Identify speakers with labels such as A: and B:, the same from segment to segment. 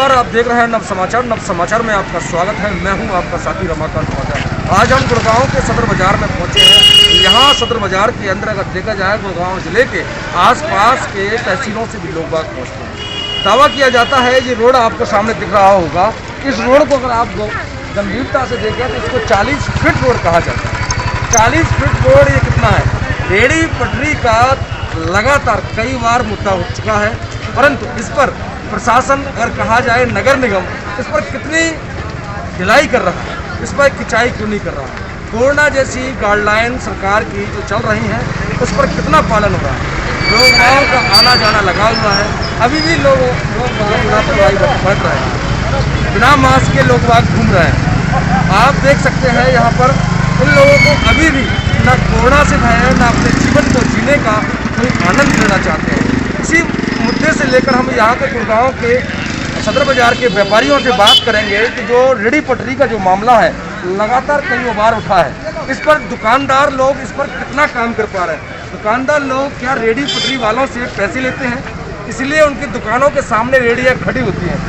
A: नमस्कार, आप देख रहे हैं नव समाचार। नव समाचार में आपका स्वागत है। मैं हूं आपका साथी रमाकांत माधव। आज हम गुड़गांव के सदर बाजार में पहुंचे हैं। यहाँ सदर बाजार के अंदर अगर देखा जाए गुड़गांव जिले के आसपास के तहसीलों से भी लोग बाग पहुँचते हैं। दावा किया जाता है ये रोड आपको सामने दिख रहा होगा। इस रोड को अगर आप गंभीरता से देखें तो इसको 40 फीट रोड कहा जाता है। 40 फीट रोड ये कितना है? रेहड़ी पटरी का लगातार कई बार मुद्दा उठ चुका है, परंतु इस पर प्रशासन अगर कहा जाए नगर निगम इस पर कितनी ढिलाई कर रहा है, इस पर खिंचाई क्यों नहीं कर रहा है? कोरोना जैसी गाइडलाइन सरकार की जो चल रही हैं उस पर कितना पालन हो रहा है? लोगों का आना जाना लगा हुआ है, अभी भी लोग लापरवाही बरत रहे हैं, बिना मास्क के लोग बाग घूम रहे हैं। आप देख सकते हैं यहाँ पर इन लोगों को अभी भी ना कोरोना से भय है, ना अपने जीवन को जीने का कोई आनंद लेना चाहते हैं। इसी मुद्दे से लेकर हम यहाँ के गुड़गांव के सदर बाजार के व्यापारियों से बात करेंगे कि जो रेहड़ी पटरी का जो मामला है लगातार कई बार उठा है, इस पर दुकानदार लोग इस पर कितना काम कर पा रहे हैं? दुकानदार लोग क्या रेहड़ी पटरी वालों से पैसे लेते हैं, इसलिए उनकी दुकानों के सामने रेहड़ियाँ खड़ी होती हैं,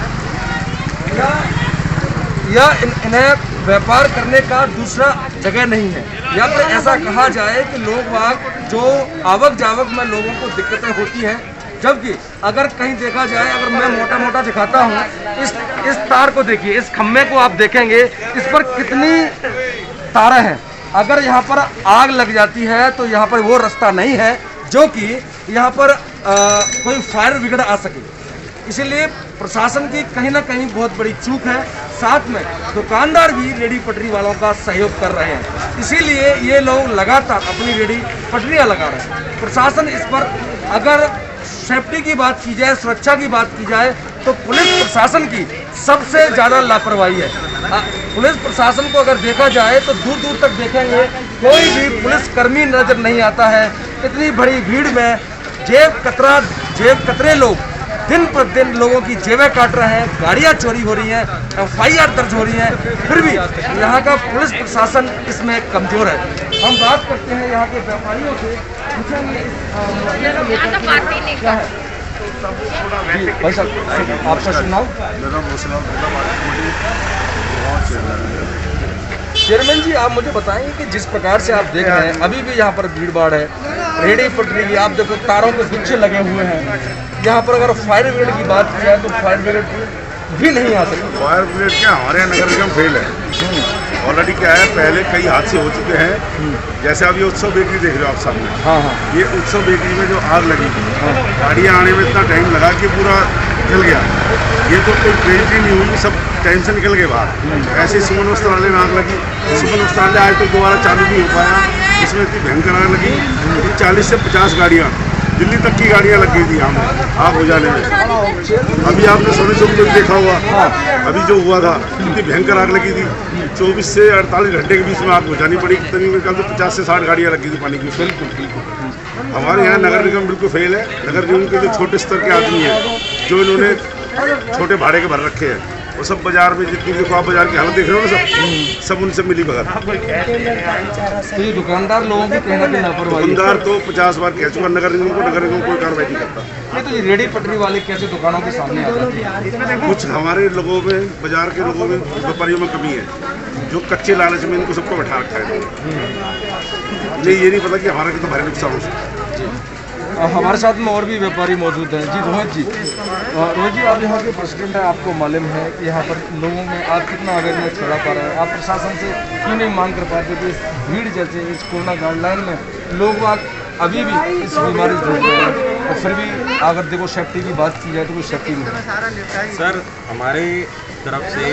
A: या इन्हें व्यापार करने का दूसरा जगह नहीं है, या फिर ऐसा कहा जाए कि लोग बाग जो आवक जावक में लोगों को दिक्कतें होती हैं। जबकि अगर कहीं देखा जाए, अगर मैं मोटा मोटा दिखाता हूँ, इस तार को देखिए, इस खम्भे को आप देखेंगे, इस पर कितनी तारें हैं। अगर यहाँ पर आग लग जाती है तो यहाँ पर वो रास्ता नहीं है जो कि यहाँ पर कोई फायर ब्रिगेड आ सके। इसीलिए प्रशासन की कहीं ना कहीं बहुत बड़ी चूक है। साथ में दुकानदार भी रेहड़ी पटरी वालों का सहयोग कर रहे हैं, इसीलिए ये लोग लगातार अपनी रेहड़ी पटरियाँ लगा रहे हैं। प्रशासन इस पर अगर सेफ्टी की बात की जाए, सुरक्षा की बात की जाए, तो पुलिस प्रशासन की सबसे ज़्यादा लापरवाही है। पुलिस प्रशासन को अगर देखा जाए तो दूर दूर तक देखेंगे कोई भी पुलिसकर्मी नजर नहीं आता है। इतनी बड़ी भीड़ में जेब कतरे लोग दिन पर दिन लोगों की जेबें काट रहे हैं, गाड़ियां चोरी हो रही हैं, FIR दर्ज हो रही हैं, फिर भी यहाँ का पुलिस प्रशासन इसमें कमजोर है। हम बात करते हैं यहाँ के व्यापारियों से, क्या है जी भाई साहब, आपका शुभ नाम? चेयरमैन जी, आप मुझे बताएं कि जिस प्रकार से आप देख रहे हैं अभी भी यहाँ पर भीड़ भाड़ है, रेहड़ी पटरी की आप देखो तारों के गुच्छे लगे हुए हैं। यहाँ पर अगर फायर ब्रिगेड की बात की जाए तो फायर ब्रिगेड भी नहीं आ सकती।
B: फायर ब्रिगेड क्या, हमारे यहाँ नगर निगम फेल है। ऑलरेडी क्या है, पहले कई हादसे हो चुके हैं। जैसे अभी उत्सव बेकरी देख रहे हो आप सामने, हाँ, ये उत्सव बेकरी में जो आग लगी, गाड़ियाँ आने में इतना टाइम लगा कि पूरा जल गया। ये तो कोई ट्रेजेडी नहीं हुई, सब टाइम से निकल गए बाहर। ऐसे सुमन वस्त्रालय में आग लगी, सुमन वस्त्रालय आज तक दोबारा चालू नहीं हो पाया, इसमें इतनी भयंकर आग लगी। 40 से 50 गाड़ियाँ, दिल्ली तक की गाड़ियाँ लग गई थी यहाँ में आग हो जाने में। अभी आपने सोने चौक में देखा हुआ, अभी जो हुआ था, इतनी भयंकर आग लगी थी। 24 से 48 घंटे के बीच में आग बुझानी पड़ी। कितनी में कल तो 50 से 60 गाड़ियाँ लगी थी पानी की। बिल्कुल हमारे यहाँ नगर निगम बिल्कुल फेल है। नगर निगम के जो छोटे स्तर के आदमी हैं, जो इन्होंने छोटे भाड़े के भर रखे हैं, वो सब बाजार में जितनी देखो आप बाजार की हालत देख रहे हो ना, सब उनसे मिली भगत।
A: तो ये दुकानदार लोगों की कहीं ना कहीं लापरवाही।
B: दुकानदार तो 50 बार कह चुका नगर निगम को, नगर निगम कोई कार्रवाई नहीं करता।
A: नहीं तो ये रेहड़ी पटरी वाले कैसे दुकानों के सामने आ जाते हैं?
B: कुछ हमारे लोगों में, बाजार के लोगों में, व्यापारियों में कमी है, जो कच्चे लालच में इनको सबको बैठा रखा है। इन्हें ये नहीं पता कि हमारा कितना भारी नुकसान हो सकता है।
A: हमारे साथ में और भी व्यापारी मौजूद हैं। जी रोहित जी, रोहित जी आप यहाँ के प्रेसिडेंट हैं, आपको मालूम है कि यहाँ पर लोगों में आप कितना अवेयरनेस फैला पा रहे हैं? आप प्रशासन से क्यों नहीं मांग कर पाते कि इस भीड़ जैसे इस कोरोना गाइडलाइन में लोग अभी भी इस बीमारी से जुड़ रहे हैं, और फिर भी अगर देखो सेफ्टी की बात की जाए तो कोई सेफ्टी नहीं है?
C: सर, हमारे तरफ से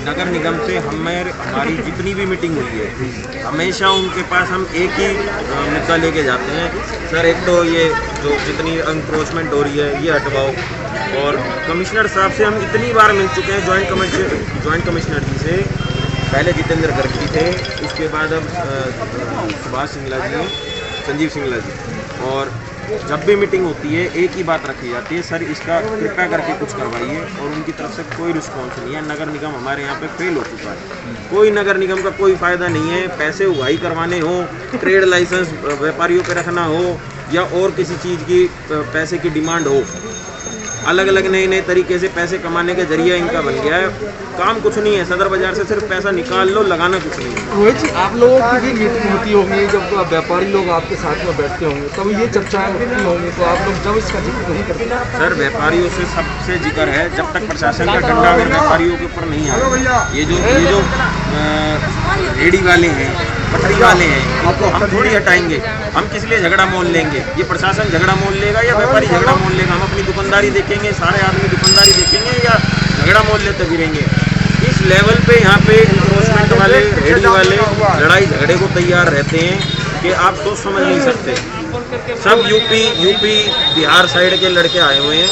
C: नगर निगम से हमारी जितनी भी मीटिंग हुई है, हमेशा उनके पास हम एक ही मुद्दा लेके जाते हैं। सर, एक तो ये जो जितनी एनक्रोचमेंट हो रही है ये हटवाओ। और कमिश्नर साहब से हम इतनी बार मिल चुके हैं, जॉइंट कमिश्नर जी से, पहले जितेंद्र गर्ग जी थे, उसके बाद अब सुभाष सिंगला जी, संजीव सिंगला जी, और जब भी मीटिंग होती है एक ही बात रखी जाती है, सर इसका कृपया करके कुछ करवाइए, और उनकी तरफ से कोई रिस्पॉन्स नहीं है। नगर निगम हमारे यहाँ पे फेल हो चुका है। कोई नगर निगम का कोई फ़ायदा नहीं है, पैसे उगाही करवाने हो, ट्रेड लाइसेंस व्यापारियों पे रखना हो, या और किसी चीज़ की पैसे की डिमांड हो, अलग अलग नए नए तरीके से पैसे कमाने के जरिए इनका बन गया है। काम कुछ नहीं है, सदर बाजार से सिर्फ पैसा निकाल लो, लगाना कुछ नहीं है।
A: रोहित जी, आप लोगों की भी मीटिंग होती होगी जब व्यापारी लोग आपके साथ में बैठते होंगे, तब ये चर्चाएं होती होंगी, तो आप लोग जब इसका जिक्र नहीं करते?
C: सर व्यापारियों से सबसे जिक्र है, जब तक प्रशासन का डंडा अगर व्यापारियों के ऊपर नहीं आया, ये जो रेडी वाले हैं, पटरी वाले हैं, इनको हम थोड़ी हटाएंगे। हम किस लिए झगड़ा मोल लेंगे? ये प्रशासन झगड़ा मोल लेगा या व्यापारी झगड़ा मोल लेगा? हम अपनी दुकानदारी देखेंगे, सारे आदमी दुकानदारी देखेंगे या झगड़ा मोल लेते फिरेंगे? इस लेवल पे यहाँ पे इन्फोर्समेंट वाले, रेडी वाले लड़ाई झगड़े को तैयार रहते हैं कि आप सोच समझ नहीं सकते। सब यूपी बिहार साइड के लड़के आए हुए हैं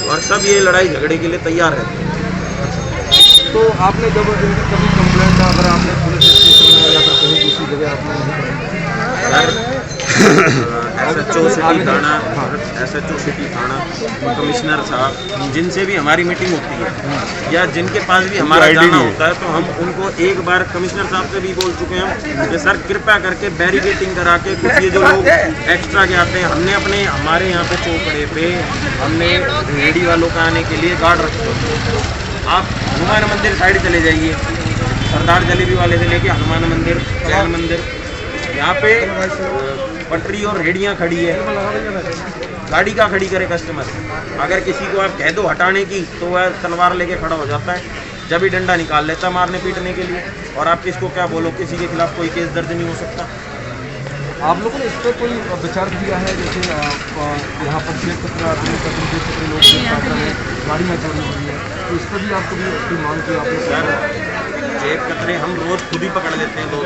C: और सब ये लड़ाई झगड़े के लिए तैयार रहते हैं।
A: तो आपने जब इनकी कभी कंप्लेंट अगर आपने पुलिस स्टेशन में या फिर कहीं दूसरी जगह आपने
C: SHO सिटी थाना, SHO सिटी थाना, कमिश्नर साहब, जिनसे भी हमारी मीटिंग होती है या जिनके पास भी हमारा जाना होता है, तो हम उनको एक बार कमिश्नर साहब से भी बोल चुके हैं कि सर कृपया करके बैरिकेटिंग करा के कुछ ये जो लोग एक्स्ट्रा के आते हैं, हमने हमारे यहाँ पे चौकड़े पे हमने रेडी वालों का आने के लिए गार्ड रखे होते हैं। आप हनुमान मंदिर साइड चले जाइए, सरदार जलेबी वाले से लेके हनुमान मंदिर, जैन मंदिर, यहाँ पे पटरी और रेडियाँ खड़ी है, गाड़ी का खड़ी करे कस्टमर। अगर किसी को आप कह दो हटाने की तो वह तलवार लेके खड़ा हो जाता है, जब ही डंडा निकाल लेता है मारने पीटने के लिए। और आप किसको क्या बोलो, किसी के खिलाफ कोई केस दर्ज नहीं हो सकता।
A: आप लोगों ने इस पर कोई विचार किया है? जैसे यहाँ पर जेब कतरा लोग गाड़ियाँ चोरी हो रही है, तो इस पर भी आप कभी अपनी मांग की? आपने
C: सर जेब कतरे हम रोज़ खुद ही पकड़ लेते हैं, दो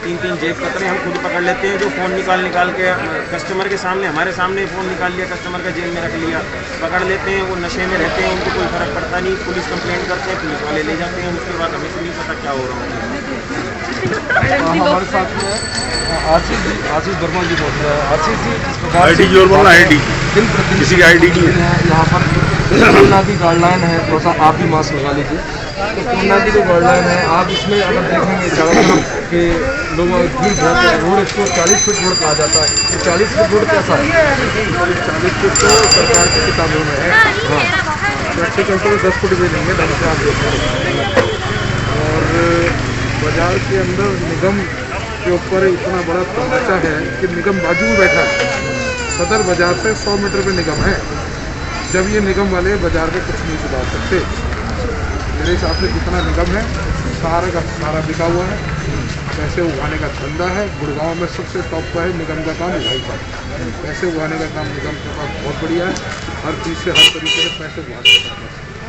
C: तीन जेब कतरे हम खुद पकड़ लेते हैं। जो फ़ोन निकाल के कस्टमर के सामने, हमारे सामने फ़ोन निकाल लिया, कस्टमर का जेब में रख लिया, पकड़ लेते हैं। वो नशे में रहते हैं, उनको कोई फ़र्क पड़ता नहीं, पुलिस कंप्लेंट करते हैं, पुलिस वाले ले जाते हैं, उसके बाद हमें नहीं पता क्या हो रहा है।
A: हमारे साथ में आशीष वर्मा जी बोल रहे हैं। आशीष जी,
B: आईडी जोर बोलना, आईडी
A: दिन प्रतिदिन
B: किसी की आईडी नहीं है
A: यहाँ पर। कोरोना की गाइडलाइन है, थोड़ा सा आप भी मास्क लगा लीजिए। तो कोरोना की जो गाइडलाइन है, आप इसमें अगर देखेंगे चारों तरफ के लोग भीड़ बहुत है। रोड इसको 40 फीट रोड कहा जाता है, तो 40 फीट रोड कैसा है? 40 फीट तो सरकार की किताबों में है, हाँ, प्रैक्टिकल तो 10 फुट भी नहीं है, ढंग से आप देखेंगे। और बाजार के अंदर निगम के ऊपर इतना बड़ा तमाचा है कि निगम बाजू में बैठा है। सदर बाजार से 100 मीटर पे निगम है। जब ये निगम वाले बाजार में कुछ नहीं सुधार सकते, मेरे हिसाब से जितना निगम है सारा का सारा बिका हुआ है। पैसे उगाने का धंधा है। गुड़गांव में सबसे टॉप पर है निगम का काम, उगाई का पैसे उगाने का काम निगम के पास बहुत बढ़िया है। हर चीज़ से हर तरीके से पैसे उगा सकता है।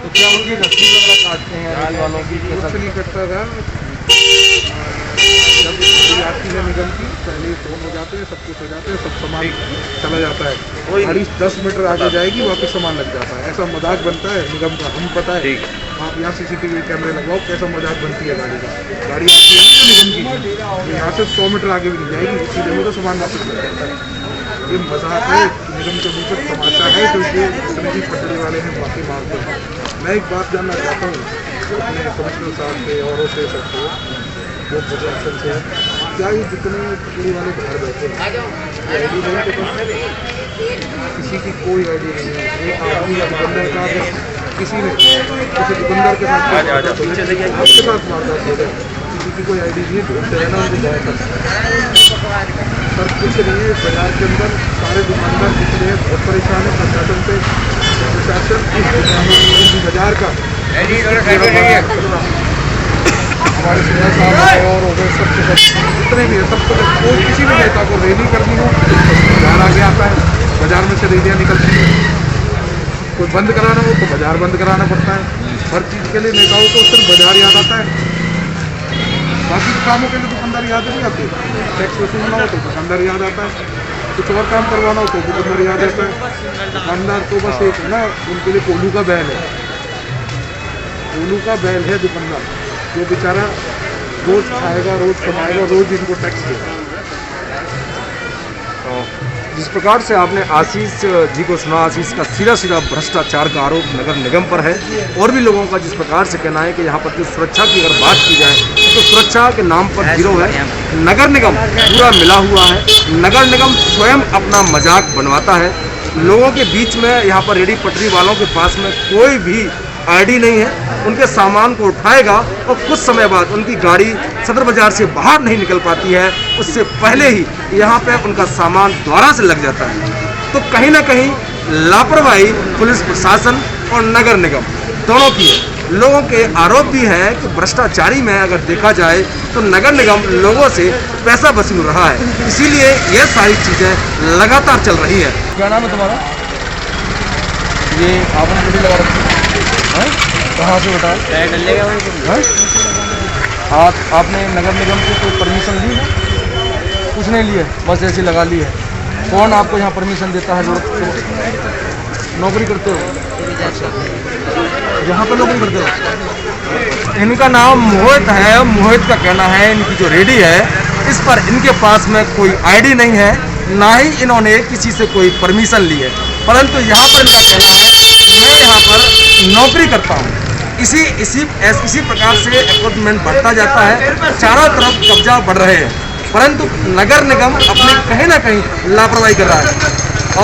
A: तो क्या उनकी रस्सी वगैरह काटते हैं रेल वालों की? कुछ नहीं कटता था। जब गाड़ी आती है निगम की, पहले फोन हो जाते हैं, सब कुछ हो जाते हैं, सब सामान चला जाता है। गाड़ी 10 मीटर आगे जाएगी, वापस सामान लग जाता है। ऐसा मजाक बनता है निगम का, हम पता है। आप यहाँ CCTV कैमरे लगवाओ, कैसा मजाक बनती है गाड़ी का। गाड़ी आती है ना निगम की, तो यहाँ से 100 मीटर आगे भी नहीं जाएगी, इसीलिए तो सामान वापस लग जाता है। ये मजाक है, निगम के बीच में तमाशा है, क्योंकि सब्जी पटरी वाले हैं, बाकी मारते हैं। मैं एक बात जानना चाहता हूँ अपने कमिश्नर साहब से और से सबको, वो प्रशासन से, क्या ये जितने पटरी वाले बाहर बैठे हैं, आईडी नहीं के पास किसी की कोई आईडी नहीं है। एक आदमी या दुकानदार का किसी ने किसी दुकानदार के साथ आपके साथ वारदात हो गई, किसी की कोई आईडी नहीं है, ढूंढते रहना उनको बहुत सर कुछ नहीं है। बाजार के अंदर सारे दुकानदार पिछले हैं, बहुत परेशान है प्रशासन से। प्रशासन इस बाजार का हमारे सिन्हा साहब आए और सबके सब जितने भी है, सबको कोई किसी भी नेता को रैली करनी हो बाजार आगे आता है, बाजार में से रैलियाँ निकलती हैं। कोई बंद कराना हो तो बाजार बंद कराना पड़ता है। हर चीज़ के लिए नेताओं को सिर्फ बाजार याद आता है, बाकी कामों के लिए दुकानदार याद नहीं आती। टैक्स वसूलना हो तो दुकानदार याद आता है, कुछ और काम करवाना हो तो दुकानदार याद आता है। दुकानदार तो बस एक ना उनके लिए कोलू का बैल है, कोलू का बैल है दुकानदार, जो बेचारा रोज खाएगा, रोज कमाएगा, रोज इनको टैक्स देगा। जिस प्रकार से आपने आशीष जी को सुना, आशीष का सीधा भ्रष्टाचार का आरोप नगर निगम पर है। और भी लोगों का जिस प्रकार से कहना है कि यहाँ पर जो सुरक्षा की अगर बात की जाए तो सुरक्षा के नाम पर जीरो है। नगर निगम पूरा मिला हुआ है। नगर निगम स्वयं अपना मजाक बनवाता है लोगों के बीच में यहाँ पर रेडी पटरी वालों के पास में कोई भी आईडी नहीं है। उनके सामान को उठाएगा और कुछ समय बाद उनकी गाड़ी सदर बाजार से बाहर नहीं निकल पाती है, उससे पहले ही यहाँ पे उनका सामान द्वारा से लग जाता है। तो कहीं ना कहीं लापरवाही पुलिस प्रशासन और नगर निगम दोनों की है। लोगों के आरोप भी है कि भ्रष्टाचारी में अगर देखा जाए तो नगर निगम लोगों से पैसा वसूल रहा है, इसीलिए ये सारी चीज़ें लगातार चल रही है। क्या नाम है तुम्हारा? ये आपने ड्यूटी लगा रखी है, कहाँ से बताया? आपने नगर निगम से कोई परमिशन ली है? कुछ नहीं ली है, बस ऐसे लगा ली है। कौन आपको यहाँ परमिशन देता है? नौकरी करते हो? अच्छा, यहाँ पर नौकरी करते हो? इनका नाम मोहित है। मोहित का कहना है इनकी जो रेडी है इस पर इनके पास में कोई आईडी नहीं है, ना ही इन्होंने किसी से कोई परमिशन ली है, परंतु यहाँ पर इनका कहना है मैं यहाँ पर नौकरी करता हूँ। इसी प्रकार से एनक्रोचमेंट बढ़ता जाता है, चारों तरफ कब्जा बढ़ रहे हैं, परंतु नगर निगम अपने कहीं ना कहीं लापरवाही कर रहा है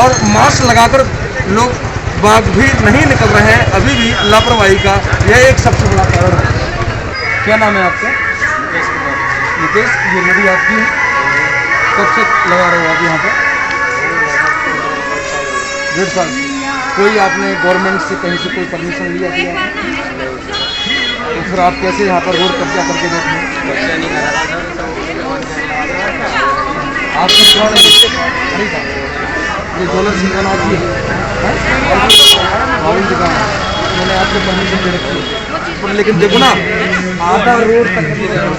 A: और मास्क लगाकर लोग बाग भी नहीं निकल रहे हैं। अभी भी लापरवाही का यह एक सबसे बड़ा कारण है। क्या नाम है आपका? नितेश। ये नदी आपकी है? कब से लगा रहे हो आप यहाँ पर? 1.5 साल। कोई आपने गवर्नमेंट से कहीं से कोई परमिशन लिया था? तो फिर आप कैसे यहाँ पर रोड कब्जा करके बैठे हैं? आपकी दुकान है? ये डॉलर दुकान आपकी है? दुकान मैंने आपको परमिशन दे रखी है, पर लेकिन देखो ना आधा रोड तक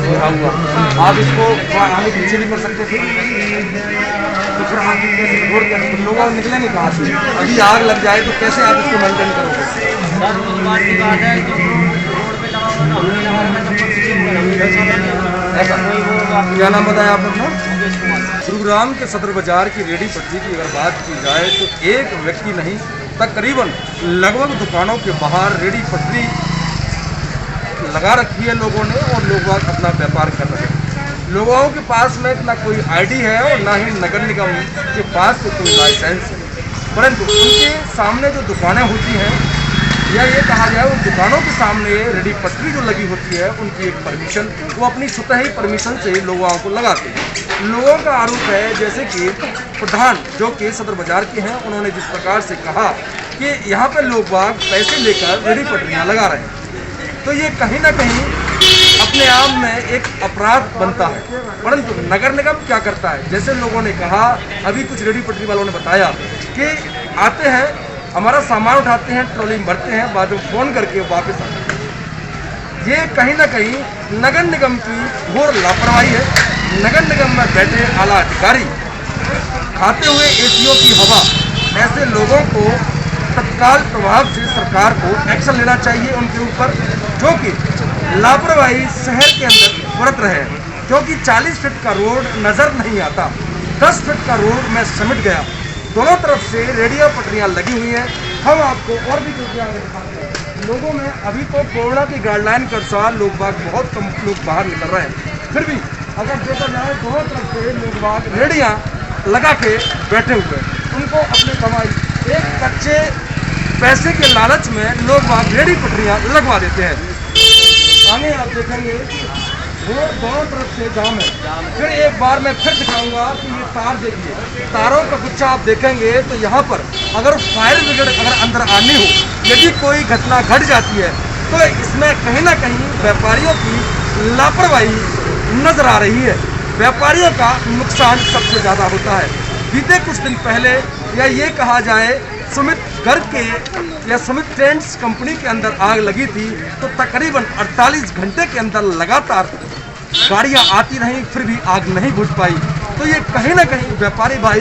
A: रखा हुआ, आप इसको आगे पीछे भी कर सकते थे, तो फिर आप रोड कैसे लोग निकलेंगे कहाँ से? अभी आग लग जाए तो कैसे आप इसको मेंटेन करोगे? ऐसा क्या नाम बताया आपने अपना? गुरुग्राम के सदर बाजार की रेडी पटरी की अगर बात की जाए तो एक व्यक्ति नहीं, तकरीबन लगभग दुकानों के बाहर रेडी पटरी लगा रखी है लोगों ने और लोग अपना व्यापार कर रहे हैं। लोगों के पास में ना कोई आईडी है और ना ही नगर निगम के पास कोई लाइसेंस है, परंतु उनके सामने जो दुकानें होती हैं या ये कहा जाए उन दुकानों के सामने रेडी पटरी जो लगी होती है उनकी एक परमिशन, वो अपनी स्वतः ही परमिशन से लोगों को लगाते हैं। लोगों का आरोप है जैसे कि प्रधान जो कि सदर बाजार के हैं, उन्होंने जिस प्रकार से कहा कि यहाँ पे लोग बाग पैसे लेकर रेडी पटरियाँ लगा रहे हैं, तो ये कहीं ना कहीं अपने आप में एक अपराध बनता है। परंतु नगर निगम क्या करता है, जैसे लोगों ने कहा, अभी कुछ रेडी पटरी वालों ने बताया कि आते हैं, हमारा सामान उठाते हैं, ट्रॉली में भरते हैं, बाद में फ़ोन करके वापस आते हैं। ये कहीं ना कहीं नगर निगम की घोर लापरवाही है। नगर निगम में बैठे आला अधिकारी खाते हुए एसीओ की हवा, ऐसे लोगों को तत्काल प्रभाव से सरकार को एक्शन लेना चाहिए उनके ऊपर, जो कि लापरवाही शहर के अंदर बरत रहे हैं। क्योंकि 40 फीट का रोड नज़र नहीं आता, 10 फीट का रोड में समिट गया, दोनों तरफ से रेडियो पटरियां लगी हुई हैं। हम आपको और भी दिखाते लोगों में अभी तो कोरोना की गाइडलाइन के अनुसार लोग बाग बहुत कम लोग बाहर निकल रहे हैं, फिर भी अगर देखा जाए दोनों तरफ से लोग बाग रेडियाँ लगा के बैठे हुए हैं। उनको अपने कमाई एक कच्चे पैसे के लालच में लोग बाग रेडी पटरियाँ लगवा देते हैं। आगे आप देखेंगे रोड दोनों तरफ से जाम है। फिर एक बार मैं फिर दिखाऊंगा कि ये तार देखिए, तारों का गुच्छा आप देखेंगे तो यहाँ पर अगर फायर ब्रिगेड अगर अंदर आनी हो, यदि कोई घटना घट जाती है तो इसमें कहीं ना कहीं व्यापारियों की लापरवाही नजर आ रही है। व्यापारियों का नुकसान सबसे ज़्यादा होता है। बीते कुछ दिन पहले या ये कहा जाए सुमित गर्ग के या सुमित ट्रेंड्स कंपनी के अंदर आग लगी थी, तो तकरीबन 48 घंटे के अंदर लगातार गाड़ियां आती रहीं, फिर भी आग नहीं बुझ पाई। तो ये कहीं ना कहीं व्यापारी भाई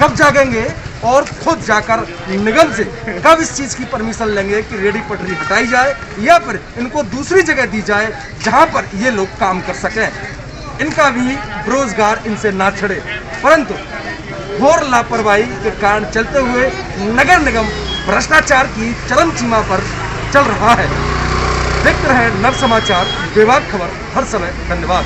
A: कब जागेंगे और खुद जाकर निगम से कब इस चीज़ की परमिशन लेंगे कि रेडी पटरी हटाई जाए या फिर इनको दूसरी जगह दी जाए जहां पर ये लोग काम कर सकें, इनका भी रोजगार इनसे ना छिड़े। परंतु घोर लापरवाही के कारण चलते हुए नगर निगम भ्रष्टाचार की चरम सीमा पर चल रहा है। देखते रहे नव समाचार, बेबाक खबर हर समय। धन्यवाद।